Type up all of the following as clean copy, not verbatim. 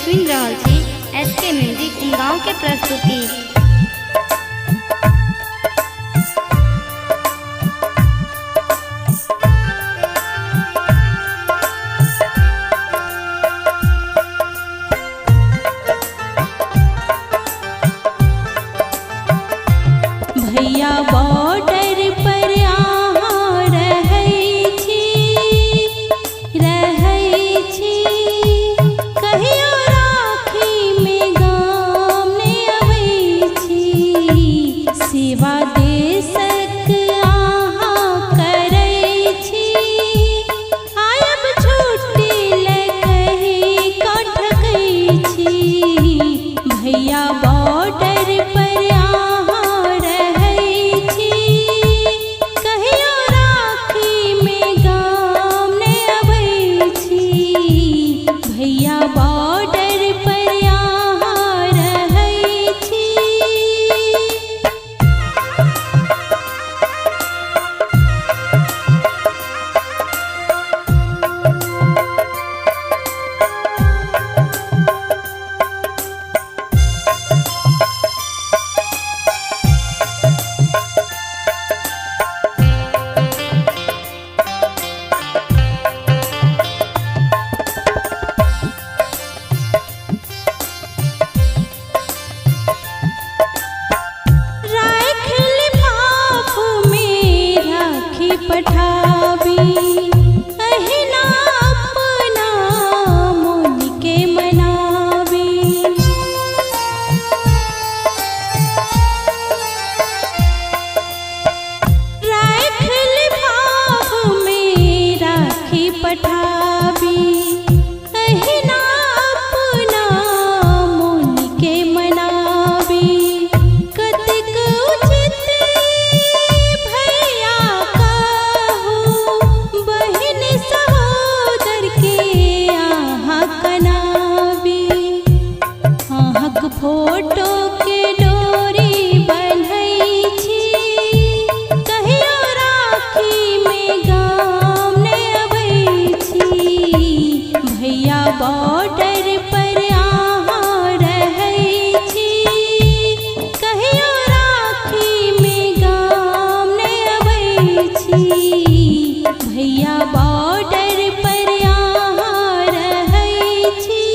सुन रहल छी SK म्यूजिक गाँव के प्रस्तुति। भैया बॉर्डर पर अहाँ रहै छी, कहियो राखी में गाम ने अबै छी। सेवा देशक अहाँ करै छी, आयब छुट्टी ले कहि कठकै छी। भैया बॉर्डर पर पठाबी अहिना अपना मन के मनाबी। राख लिफाफ में राखी पठाबी अहिना अपना मन के मनाबी। कतेक उचित भैया फोटो के डोरी बन्है छी, कहियो राखी में गाम ने अबै छी। भैया बॉर्डर पर अहाँ रहै छी, कहियो राखी में गाम ने अबै छी। भैया बॉर्डर पर अहाँ रहै छी।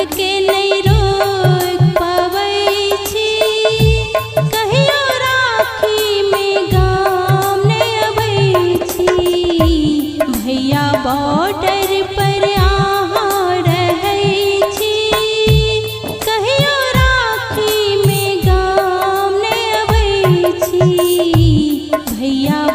के नहीं रोक पाबै छी, कहियो राखी में गाम ने अबै छी। भैया बॉर्डर पर अहाँ रहै छी, कहियो राखी में गाम ने अबै छी। भैया